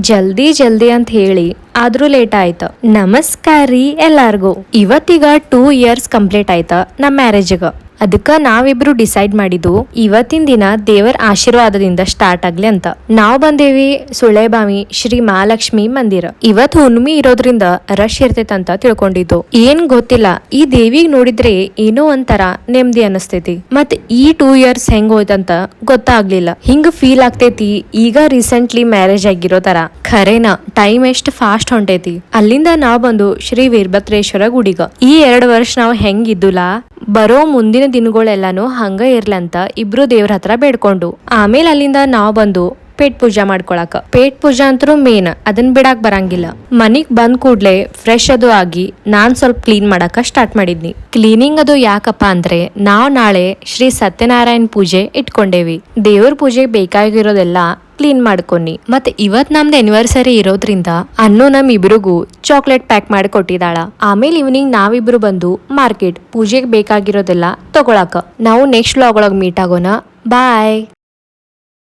ಜಲ್ದಿ ಜಲ್ದಿ ಅಂತ ಹೇಳಿ ಆದ್ರೂ ಲೇಟ್ ಆಯ್ತು. ನಮಸ್ಕಾರ ರೀ ಎಲ್ಲಾರ್ಗು. ಇವತ್ತೀಗ 2 years ಕಂಪ್ಲೀಟ್ ಆಯ್ತ ನಮ್ಮ ಮ್ಯಾರೇಜ್ಗ. ಅದಕ್ಕ ನಾವಿಬ್ರು ಡಿಸೈಡ್ ಮಾಡಿದ್ದು ಇವತ್ತಿನ ದಿನ ದೇವರ ಆಶೀರ್ವಾದದಿಂದ ಸ್ಟಾರ್ಟ್ ಆಗ್ಲಿ ಅಂತ. ನಾವ್ ಬಂದೇವಿ ಸುಳೆಬಾವಿ ಶ್ರೀ ಮಹಾಲಕ್ಷ್ಮಿ ಮಂದಿರ. ಇವತ್ ಹುಣ್ಣಿಮೆ ಇರೋದ್ರಿಂದ ರಶ್ ಇರ್ತೈತಂತ ತಿಳ್ಕೊಂಡಿದ್ದು. ಏನ್ ಗೊತ್ತಿಲ್ಲ, ಈ ದೇವಿಗ್ ನೋಡಿದ್ರೆ ಏನೋ ಒಂಥರ ನೆಮ್ಮದಿ ಅನಸ್ತೈತಿ. ಮತ್ ಈ 2 years ಹೆಂಗ್ ಹೋಯ್ತಂತ ಗೊತ್ತಾಗ್ಲಿಲ್ಲ. ಹಿಂಗ್ ಫೀಲ್ ಆಗ್ತೈತಿ ಈಗ ರೀಸೆಂಟ್ಲಿ ಮ್ಯಾರೇಜ್ ಆಗಿರೋ ತರ. ಖರೇನಾ ಟೈಮ್ ಎಷ್ಟ್ ಫಾಸ್ಟ್ ಹೊಂಟೈತಿ. ಅಲ್ಲಿಂದ ನಾವ್ ಬಂದು ಶ್ರೀ ವೀರಭದ್ರೇಶ್ವರ ಗುಡಿಗ. ಈ 2 ವರ್ಷ ನಾವ್ ಹೆಂಗಿದ್ದುಲ್ಲ, ಬರೋ ಮುಂದಿನ ದಿನಗಳೆಲ್ಲಾನು ಹಂಗ ಇರ್ಲಂತ ಇಬ್ರು ದೇವ್ರ ಹತ್ರ ಬೇಡ್ಕೊಂಡು ಆಮೇಲೆ ಅಲ್ಲಿಂದ ನಾವ್ ಬಂದು ಪೇಟ್ ಪೂಜಾ ಮಾಡ್ಕೊಳಕ. ಪೇಟ್ ಪೂಜಾ ಅಂತೂ ಮೇನ್, ಅದನ್ ಬಿಡಾಕ್ ಬರಂಗಿಲ್ಲ. ಮನಿಗ್ ಬಂದ್ ಕೂಡ್ಲೆ ಫ್ರೆಶ್ ಅದು ಆಗಿ ನಾನ್ ಸ್ವಲ್ಪ ಕ್ಲೀನ್ ಮಾಡಕ ಸ್ಟಾರ್ಟ್ ಮಾಡಿದ್ನಿ. ಕ್ಲೀನಿಂಗ್ ಅದು ಯಾಕಪ್ಪ ಅಂದ್ರೆ ನಾವ್ ನಾಳೆ ಶ್ರೀ ಸತ್ಯನಾರಾಯಣ ಪೂಜೆ ಇಟ್ಕೊಂಡೇವಿ. ದೇವ್ರ ಪೂಜೆಗೆ ಬೇಕಾಗಿರೋದೆಲ್ಲ ಕ್ಲೀನ್ ಮಾಡ್ಕೊನಿ. ಮತ್ತೆ ಇವತ್ ನಮ್ದು ಆನಿವರ್ಸರಿ ಇರೋದ್ರಿಂದ ಅನ್ನು ನಮ್ ಇಬ್ರಿಗೂ ಚಾಕ್ಲೇಟ್ ಪ್ಯಾಕ್ ಮಾಡಿ ಕೊಟ್ಟಿದ್ದಾಳ. ಆಮೇಲೆ ಈವ್ನಿಂಗ್ ನಾವಿಬ್ರು ಬಂದು ಮಾರ್ಕೆಟ್ ಪೂಜೆಗೆ ಬೇಕಾಗಿರೋದೆಲ್ಲ ತಗೊಳಕ. ನಾವು ನೆಕ್ಸ್ಟ್ ವ್ಲಾಗ್ ಒಳಗ್ ಮೀಟ್ ಆಗೋಣ. ಬಾಯ್.